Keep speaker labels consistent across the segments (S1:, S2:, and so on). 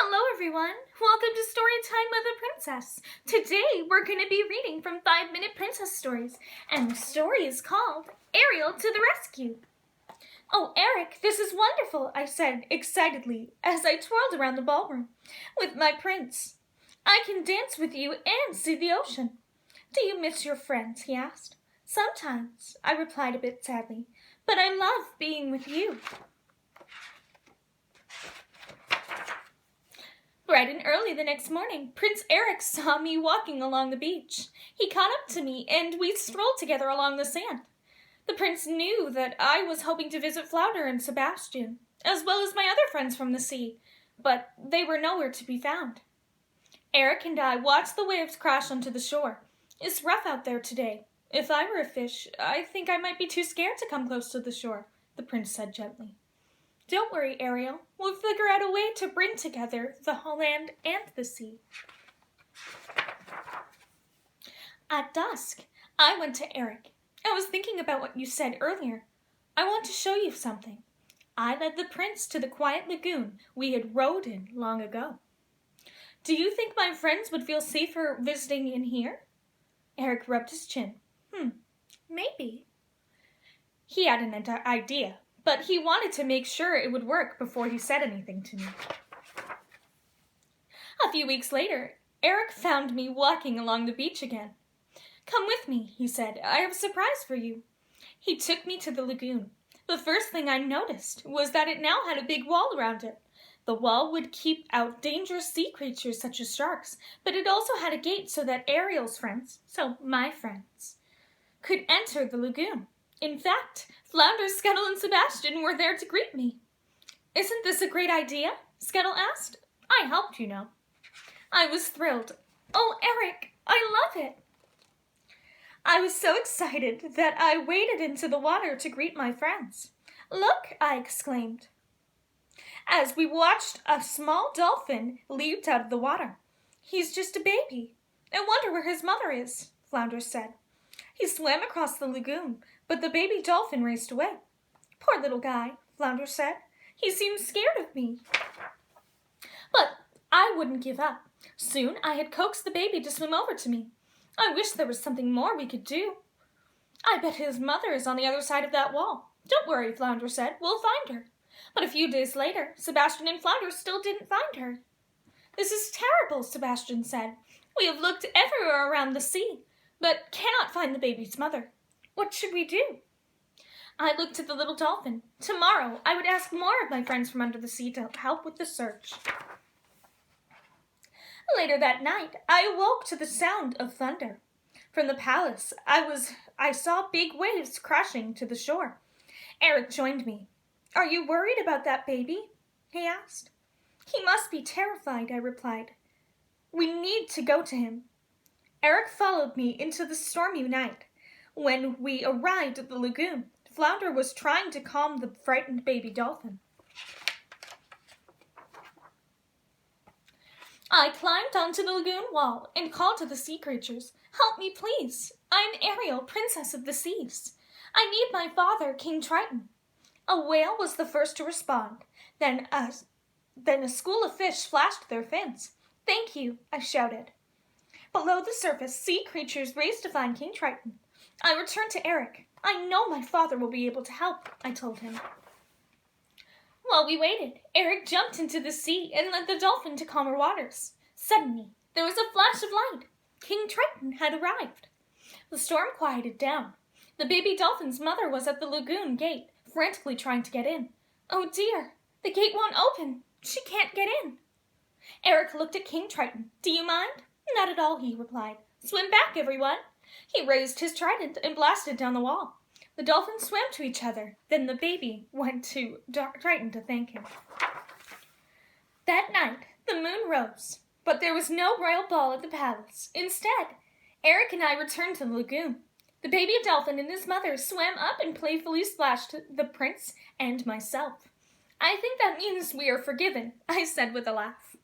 S1: Hello everyone! Welcome to Storytime with a Princess. Today we're going to be reading from 5-Minute Princess Stories, and the story is called Ariel to the Rescue. Oh, Eric, this is wonderful, I said excitedly as I twirled around the ballroom with my prince. I can dance with you and see the ocean. Do you miss your friends? He asked. Sometimes, I replied a bit sadly, but I love being with you. Bright and early the next morning, Prince Eric saw me walking along the beach. He caught up to me, and we strolled together along the sand. The prince knew that I was hoping to visit Flounder and Sebastian, as well as my other friends from the sea, but they were nowhere to be found. Eric and I watched the waves crash onto the shore. It's rough out there today. If I were a fish, I think I might be too scared to come close to the shore, the prince said gently. Don't worry, Ariel. We'll figure out a way to bring together the land and the sea. At dusk, I went to Eric. I was thinking about what you said earlier. I want to show you something. I led the prince to the quiet lagoon we had rowed in long ago. Do you think my friends would feel safer visiting in here? Eric rubbed his chin. Maybe. He had an idea, but he wanted to make sure it would work before he said anything to me. A few weeks later, Eric found me walking along the beach again. Come with me, he said. I have a surprise for you. He took me to the lagoon. The first thing I noticed was that it now had a big wall around it. The wall would keep out dangerous sea creatures such as sharks, but it also had a gate so that Ariel's friends, so my friends, could enter the lagoon. In fact, Flounder, Scuttle, and Sebastian were there to greet me. Isn't this a great idea? Scuttle asked. I helped, you know. I was thrilled. Oh, Eric, I love it. I was so excited that I waded into the water to greet my friends. Look, I exclaimed, as we watched a small dolphin leap out of the water. He's just a baby. I wonder where his mother is, Flounder said. He swam across the lagoon, but the baby dolphin raced away. Poor little guy, Flounder said. He seemed scared of me. But I wouldn't give up. Soon I had coaxed the baby to swim over to me. I wish there was something more we could do. I bet his mother is on the other side of that wall. Don't worry, Flounder said. We'll find her. But a few days later, Sebastian and Flounder still didn't find her. This is terrible, Sebastian said. We have looked everywhere around the sea, but cannot find the baby's mother. What should we do? I looked at the little dolphin. Tomorrow, I would ask more of my friends from under the sea to help with the search. Later that night, I awoke to the sound of thunder. From the palace, I saw big waves crashing to the shore. Eric joined me. Are you worried about that baby? He asked. He must be terrified, I replied. We need to go to him. Eric followed me into the stormy night. When we arrived at the lagoon, Flounder was trying to calm the frightened baby dolphin. I climbed onto the lagoon wall and called to the sea creatures. Help me, please. I'm Ariel, Princess of the Seas. I need my father, King Triton. A whale was the first to respond. Then a school of fish flashed their fins. Thank you, I shouted. Below the surface, sea creatures raced to find King Triton. I returned to Eric. I know my father will be able to help, I told him. While we waited, Eric jumped into the sea and led the dolphin to calmer waters. Suddenly, there was a flash of light. King Triton had arrived. The storm quieted down. The baby dolphin's mother was at the lagoon gate, frantically trying to get in. Oh dear, the gate won't open. She can't get in. Eric looked at King Triton. Do you mind? Not at all, he replied. Swim back, everyone. He raised his trident and blasted down the wall. The dolphins swam to each other. Then the baby went to Triton to thank him. That night, the moon rose, but there was no royal ball at the palace. Instead, Eric and I returned to the lagoon. The baby dolphin and his mother swam up and playfully splashed the prince and myself. I think that means we are forgiven, I said with a laugh.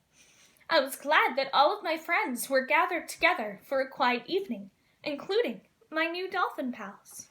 S1: I was glad that all of my friends were gathered together for a quiet evening, including my new dolphin pals.